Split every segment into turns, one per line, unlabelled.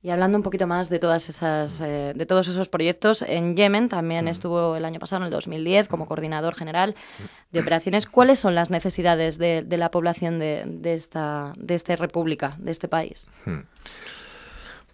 Y hablando un poquito más de todas esas, de todos esos proyectos, en Yemen también estuvo el año pasado, en el 2010, como coordinador general de operaciones. ¿Cuáles son las necesidades de la población de esta república, de este país?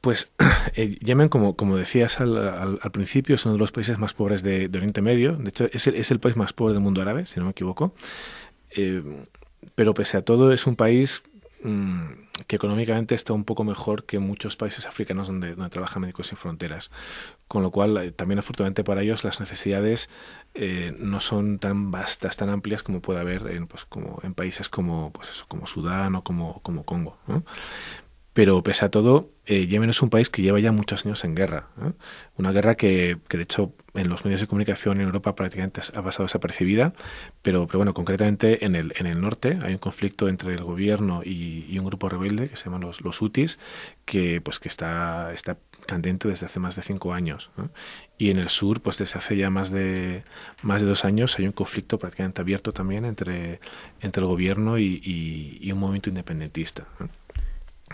Pues Yemen, como decías al principio, es uno de los países más pobres de Oriente Medio. De hecho, es el país más pobre del mundo árabe, si no me equivoco. Pero pese a todo, es un país que económicamente está un poco mejor que muchos países africanos donde trabajan Médicos Sin Fronteras. Con lo cual, también afortunadamente para ellos, las necesidades no son tan vastas, tan amplias como puede haber como en países como Sudán o como Congo, ¿no? Pero pese a todo, Yemen es un país que lleva ya muchos años en guerra, ¿eh? Una guerra que de hecho en los medios de comunicación en Europa prácticamente ha pasado desapercibida, pero bueno, concretamente en el norte hay un conflicto entre el gobierno y un grupo rebelde que se llaman los hutis, que está candente desde hace más de 5 años, ¿no? Y en el sur, pues desde hace ya más de 2 años hay un conflicto prácticamente abierto también entre el gobierno y un movimiento independentista, ¿no?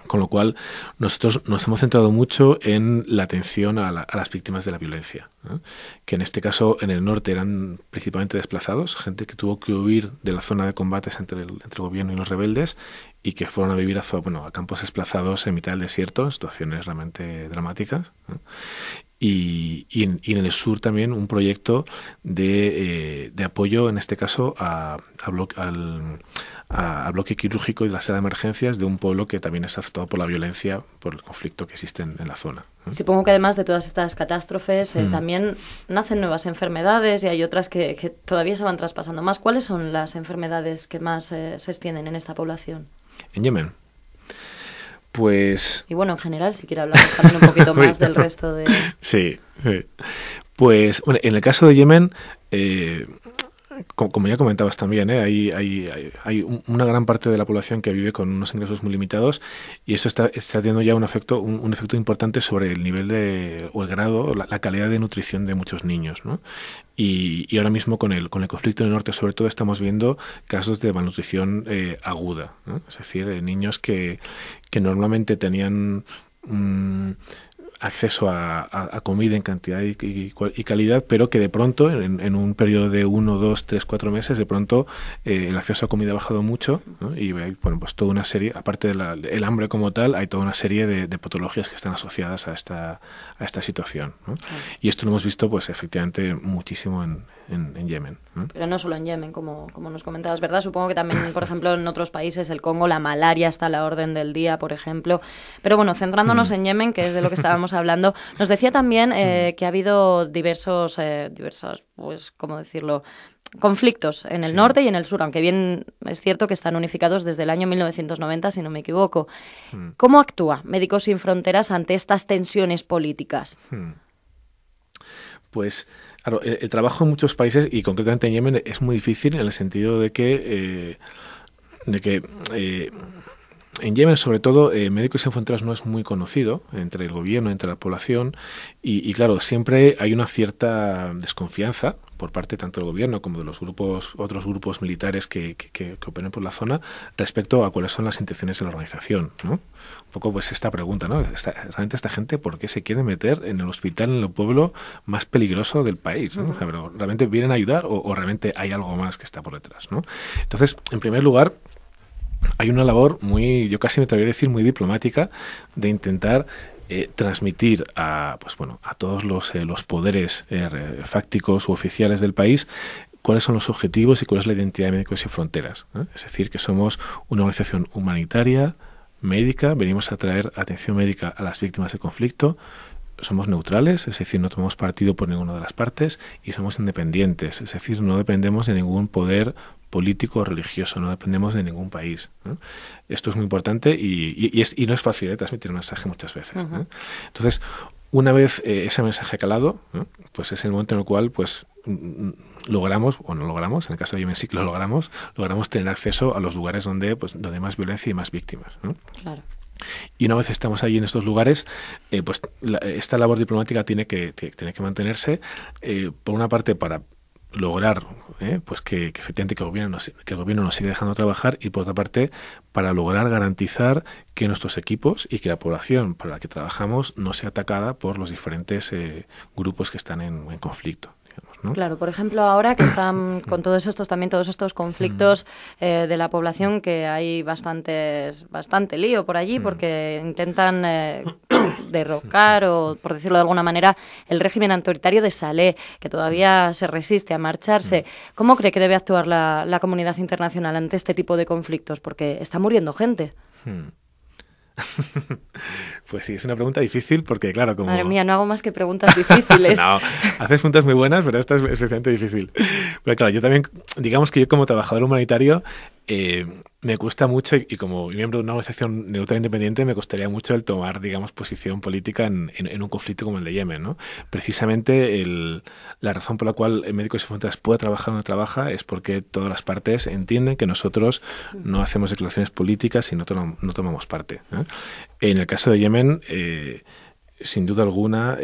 Con lo cual, nosotros nos hemos centrado mucho en la atención a las víctimas de la violencia, ¿no? Que en este caso, en el norte, eran principalmente desplazados, gente que tuvo que huir de la zona de combates entre el gobierno y los rebeldes y que fueron a vivir a campos desplazados en mitad del desierto, situaciones realmente dramáticas, ¿no? Y en el sur también un proyecto de apoyo, en este caso, al bloque quirúrgico y de la sala de emergencias de un pueblo que también es afectado por la violencia, por el conflicto que existe en la zona, ¿eh?
Supongo que además de todas estas catástrofes también nacen nuevas enfermedades y hay otras que todavía se van traspasando más. ¿Cuáles son las enfermedades que más se extienden en esta población?
En Yemen. Pues...
Y bueno, en general, si quiere hablar también un poquito más del resto de...
Sí. Pues, bueno, en el caso de Yemen, como ya comentabas también, hay una gran parte de la población que vive con unos ingresos muy limitados y eso está teniendo ya un efecto importante sobre el nivel o el grado, la calidad de nutrición de muchos niños, ¿no? Y ahora mismo con el conflicto en el norte, sobre todo, estamos viendo casos de malnutrición aguda, ¿no? Es decir, niños que normalmente tenían acceso a comida en cantidad y calidad, pero que de pronto, en un periodo de 1, 2, 3, 4 meses, de pronto el acceso a comida ha bajado mucho, ¿no? Y hay, pues toda una serie, aparte del hambre como tal, hay toda una serie de patologías que están asociadas a esta situación, ¿no? Y esto lo hemos visto, pues efectivamente, muchísimo en Yemen, ¿no?
Pero no solo en Yemen, como nos comentabas, ¿verdad? Supongo que también, por ejemplo, en otros países, el Congo, la malaria está a la orden del día, por ejemplo. Pero bueno, centrándonos en Yemen, que es de lo que estábamos hablando, nos decía también que ha habido diversos, pues, ¿cómo decirlo?, conflictos en el norte y en el sur, aunque bien es cierto que están unificados desde el año 1990, si no me equivoco. ¿Cómo actúa Médicos Sin Fronteras ante estas tensiones políticas?
Pues, claro, el trabajo en muchos países, y concretamente en Yemen, es muy difícil en el sentido de que en Yemen, sobre todo, Médicos Sin Fronteras no es muy conocido entre el gobierno, entre la población, y claro, siempre hay una cierta desconfianza por parte tanto del gobierno como de los otros grupos militares que operan por la zona respecto a cuáles son las intenciones de la organización, ¿no? Un poco pues esta pregunta, ¿no? Realmente esta gente, ¿por qué se quiere meter en el hospital, en el pueblo más peligroso del país, ¿no? O sea, pero ¿realmente vienen a ayudar o realmente hay algo más que está por detrás, ¿no? Entonces, en primer lugar, hay una labor yo casi me atrevería a decir muy diplomática de intentar transmitir a todos los poderes fácticos u oficiales del país cuáles son los objetivos y cuál es la identidad de Médicos Sin Fronteras, ¿no? Es decir, que somos una organización humanitaria, médica, venimos a traer atención médica a las víctimas del conflicto, somos neutrales, es decir, no tomamos partido por ninguna de las partes y somos independientes, es decir, no dependemos de ningún poder político o religioso, no dependemos de ningún país, ¿no? Esto es muy importante y no es fácil transmitir un mensaje muchas veces, ¿no? Entonces, una vez ese mensaje calado, ¿no?, pues es el momento en el cual pues logramos, o no logramos, en el caso de Yemen sí que lo logramos tener acceso a los lugares donde hay más violencia y más víctimas, ¿no?
Claro.
Y una vez estamos allí en estos lugares, esta labor diplomática tiene que mantenerse, por una parte para lograr pues que efectivamente que el gobierno nos siga dejando trabajar, y por otra parte para lograr garantizar que nuestros equipos y que la población para la que trabajamos no sea atacada por los diferentes grupos que están en conflicto. ¿No?
Claro, por ejemplo, ahora que están con todos estos conflictos de la población, que hay bastante lío por allí, porque intentan derrocar, o por decirlo de alguna manera, el régimen autoritario de Saleh, que todavía se resiste a marcharse. ¿Cómo cree que debe actuar la comunidad internacional ante este tipo de conflictos? Porque está muriendo gente.
Pues sí, es una pregunta difícil porque, claro, como...
Madre mía, no hago más que preguntas difíciles.
No, haces preguntas muy buenas, pero esta es especialmente difícil. Pero claro, yo también, digamos que yo como trabajador humanitario me cuesta mucho, y como miembro de una organización neutral independiente, me costaría mucho el tomar, digamos, posición política en un conflicto como el de Yemen, ¿no? Precisamente la razón por la cual Médicos Sin Fronteras puede trabajar donde trabaja es porque todas las partes entienden que nosotros no hacemos declaraciones políticas y no tomamos parte, ¿eh? En el caso de Yemen, sin duda alguna,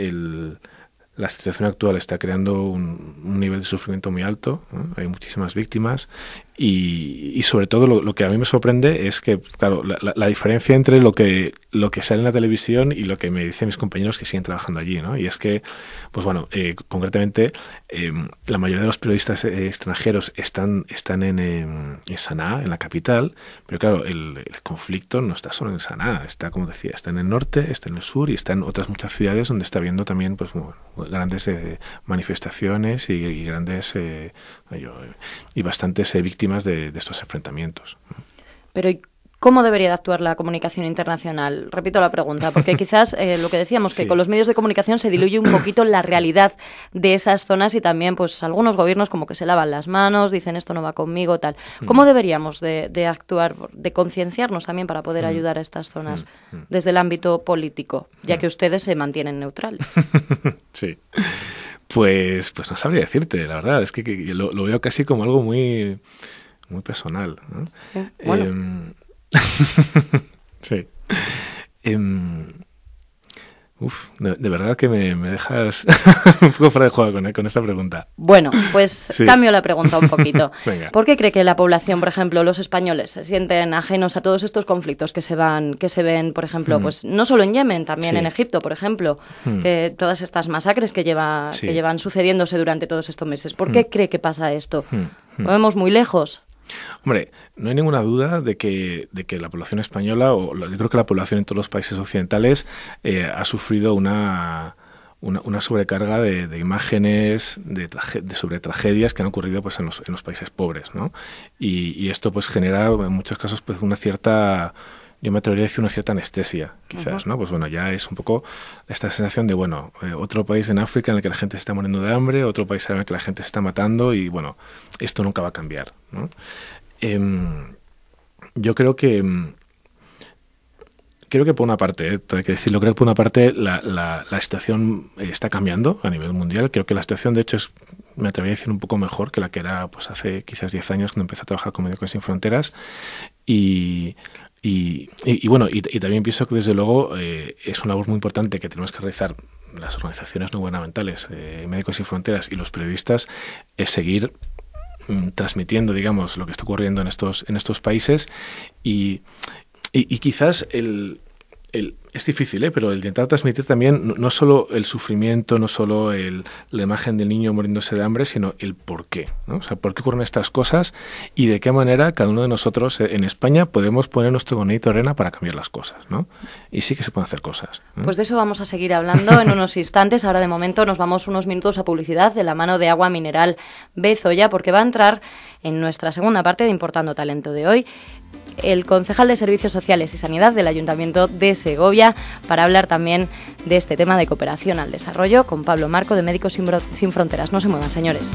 la situación actual está creando un nivel de sufrimiento muy alto, ¿no? Hay muchísimas víctimas y sobre todo lo que a mí me sorprende es que, claro, la diferencia entre lo que sale en la televisión y lo que me dicen mis compañeros que siguen trabajando allí, ¿no? Y es que, pues bueno, concretamente, la mayoría de los periodistas extranjeros están en Sanaa, en la capital, pero claro, el conflicto no está solo en Sanaa, está, como decía, está en el norte, está en el sur y está en otras muchas ciudades donde está habiendo también, pues, grandes manifestaciones y grandes y bastantes víctimas de estos enfrentamientos.
Pero ¿cómo debería de actuar la comunicación internacional? Repito la pregunta, porque quizás lo que decíamos, que con los medios de comunicación se diluye un poquito la realidad de esas zonas, y también pues algunos gobiernos como que se lavan las manos, dicen esto no va conmigo, tal. ¿Cómo deberíamos de actuar, de concienciarnos también para poder ayudar a estas zonas desde el ámbito político, ya que ustedes se mantienen neutrales?
Sí. Pues no sabría decirte, la verdad, es que lo veo casi como algo muy, muy personal, ¿no?
Sí, bueno.
Sí. De verdad que me dejas un poco fuera de juego con esta pregunta.
Bueno, pues sí. Cambio la pregunta un poquito.
Venga.
¿Por qué cree que la población, por ejemplo, los españoles, se sienten ajenos a todos estos conflictos que se ven, por ejemplo, pues no solo en Yemen, también en Egipto, por ejemplo, que todas estas masacres que llevan sucediéndose durante todos estos meses? ¿Por qué cree que pasa esto? ¿Lo vemos muy lejos?
Hombre, no hay ninguna duda de que la población española, o yo creo que la población en todos los países occidentales, ha sufrido una sobrecarga de imágenes sobre tragedias que han ocurrido pues en los países pobres, ¿no? Y esto pues genera en muchos casos pues una cierta, yo me atrevería a decir, una cierta anestesia, quizás, ¿no? Pues bueno, ya es un poco esta sensación de, bueno, otro país en África en el que la gente se está muriendo de hambre, otro país en el que la gente se está matando, y bueno, esto nunca va a cambiar, ¿no? Yo creo que por una parte, hay que decirlo, creo que por una parte la situación está cambiando a nivel mundial. Creo que la situación, de hecho, me atrevería a decir, un poco mejor que la que era pues hace quizás 10 años cuando empecé a trabajar con Médicos Sin Fronteras. Y bueno, y también pienso que desde luego es una labor muy importante que tenemos que realizar las organizaciones no gubernamentales, Médicos Sin Fronteras y los periodistas, es seguir transmitiendo, digamos, lo que está ocurriendo en estos países, y quizás es difícil, pero el intentar transmitir también no solo el sufrimiento, no solo la imagen del niño muriéndose de hambre, sino el por qué, ¿no? O sea, por qué ocurren estas cosas y de qué manera cada uno de nosotros en España podemos poner nuestro granito de arena para cambiar las cosas, ¿no? Y sí que se pueden hacer cosas, ¿no?
Pues de eso vamos a seguir hablando en unos instantes. Ahora, de momento, nos vamos unos minutos a publicidad de la mano de Agua Mineral Bezoya, porque va a entrar en nuestra segunda parte de Importando Talento de hoy el concejal de Servicios Sociales y Sanidad del Ayuntamiento de Segovia, para hablar también de este tema de cooperación al desarrollo con Pablo Marco, de Médicos Sin Fronteras. No se muevan, señores.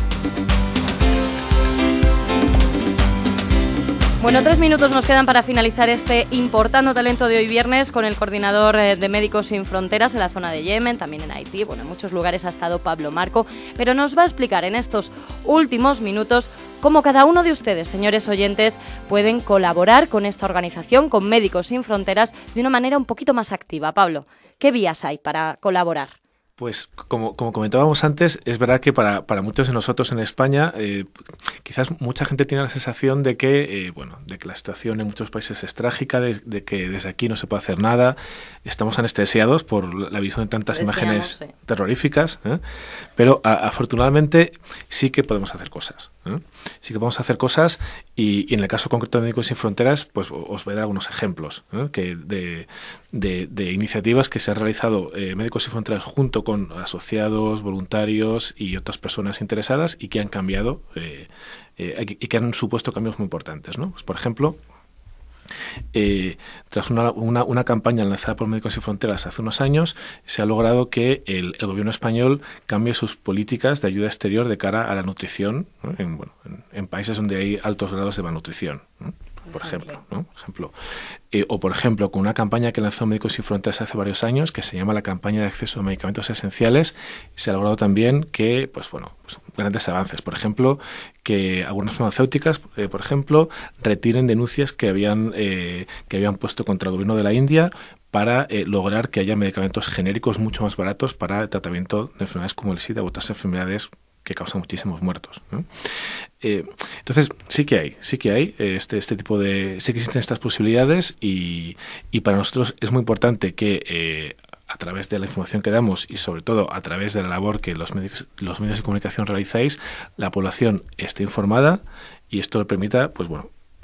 Bueno, 3 minutos nos quedan para finalizar este Importando Talento de hoy viernes con el coordinador de Médicos Sin Fronteras en la zona de Yemen, también en Haití. Bueno, en muchos lugares ha estado Pablo Marco, pero nos va a explicar en estos últimos minutos cómo cada uno de ustedes, señores oyentes, pueden colaborar con esta organización, con Médicos Sin Fronteras, de una manera un poquito más activa. Pablo, ¿qué vías hay para colaborar?
Pues como comentábamos antes, es verdad que para muchos de nosotros en España, quizás mucha gente tiene la sensación de que, de que la situación en muchos países es trágica, de que desde aquí no se puede hacer nada, estamos anestesiados por la visión de tantas imágenes terroríficas, pero afortunadamente sí que podemos hacer cosas. Sí que podemos hacer cosas y en el caso concreto de Médicos Sin Fronteras, pues os voy a dar algunos ejemplos que de iniciativas que se han realizado Médicos Sin Fronteras junto con asociados, voluntarios y otras personas interesadas y que han cambiado y que han supuesto cambios muy importantes, ¿no? Pues, por ejemplo, tras una campaña lanzada por Médicos Sin Fronteras hace unos años, se ha logrado que el gobierno español cambie sus políticas de ayuda exterior de cara a la nutrición, ¿no? en países donde hay altos grados de malnutrición, ¿no? Por ejemplo, ¿no? O por ejemplo, con una campaña que lanzó Médicos Sin Fronteras hace varios años, que se llama la campaña de acceso a medicamentos esenciales, se ha logrado también que, grandes avances. Por ejemplo, que algunas farmacéuticas, por ejemplo, retiren denuncias que habían puesto contra el gobierno de la India para lograr que haya medicamentos genéricos mucho más baratos para el tratamiento de enfermedades como el SIDA u otras enfermedades que causan muchísimos muertos, ¿no? Entonces sí que hay este tipo de, sí que existen estas posibilidades y para nosotros es muy importante que a través de la información que damos y sobre todo a través de la labor que los medios de comunicación realizáis, la población esté informada y esto le permita,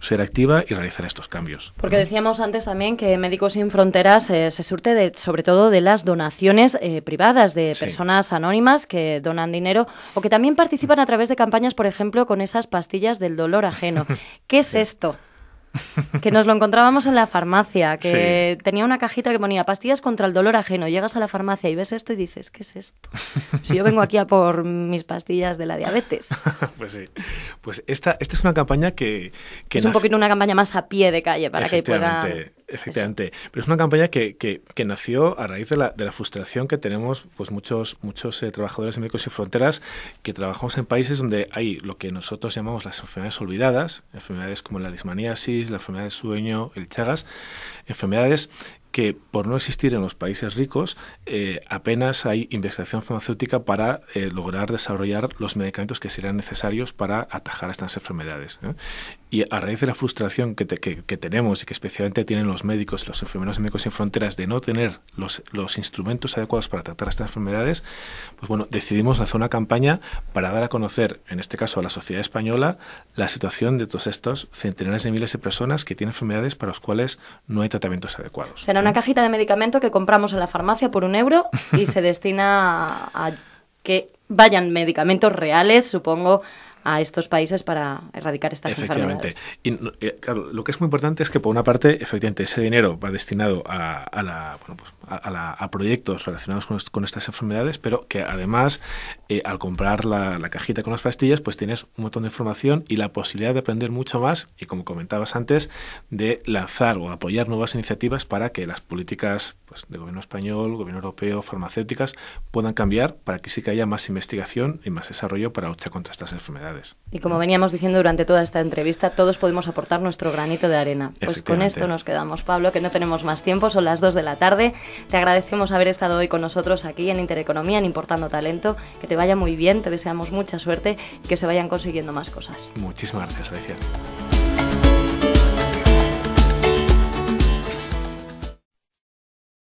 ser activa y realizar estos cambios.
Porque decíamos antes también que Médicos Sin Fronteras se surte sobre todo de las donaciones privadas de personas anónimas que donan dinero o que también participan a través de campañas, por ejemplo, con esas pastillas del dolor ajeno. ¿Qué es esto? Que nos lo encontrábamos en la farmacia, que tenía una cajita que ponía pastillas contra el dolor ajeno. Llegas a la farmacia y ves esto y dices, ¿qué es esto? Si yo vengo aquí a por mis pastillas de la diabetes.
Pues sí. Pues esta es una campaña que
es un poquito una campaña más a pie de calle para que puedan...
Efectivamente. Eso. Pero es una campaña que nació a raíz de la frustración que tenemos muchos trabajadores de Médicos Sin Fronteras que trabajamos en países donde hay lo que nosotros llamamos las enfermedades olvidadas, enfermedades como la leishmaniasis, la enfermedad del sueño, el Chagas, enfermedades que por no existir en los países ricos apenas hay investigación farmacéutica para lograr desarrollar los medicamentos que serían necesarios para atajar estas enfermedades, ¿eh? Y a raíz de la frustración que tenemos y que especialmente tienen los médicos, los enfermeros de Médicos Sin Fronteras de no tener los instrumentos adecuados para tratar estas enfermedades, decidimos lanzar una campaña para dar a conocer, en este caso a la sociedad española, la situación de todos estos centenares de miles de personas que tienen enfermedades para las cuales no hay tratamientos adecuados.
Será una cajita de medicamento que compramos en la farmacia por €1 y se destina a que vayan medicamentos reales, supongo, a estos países para erradicar estas enfermedades.
Efectivamente. Y claro, lo que es muy importante es que por una parte, efectivamente, ese dinero va destinado a proyectos relacionados con estas enfermedades, pero que además, al comprar la cajita con las pastillas, pues tienes un montón de información y la posibilidad de aprender mucho más y, como comentabas antes, de lanzar o apoyar nuevas iniciativas para que las políticas del gobierno español, gobierno europeo, farmacéuticas, puedan cambiar para que sí que haya más investigación y más desarrollo para luchar contra estas enfermedades.
Y como veníamos diciendo durante toda esta entrevista, todos podemos aportar nuestro granito de arena. Pues con esto nos quedamos, Pablo, que no tenemos más tiempo, son las 2 de la tarde. Te agradecemos haber estado hoy con nosotros aquí en Intereconomía, en Importando Talento. Que te vaya muy bien, te deseamos mucha suerte y que se vayan consiguiendo más cosas.
Muchísimas gracias, Alicia.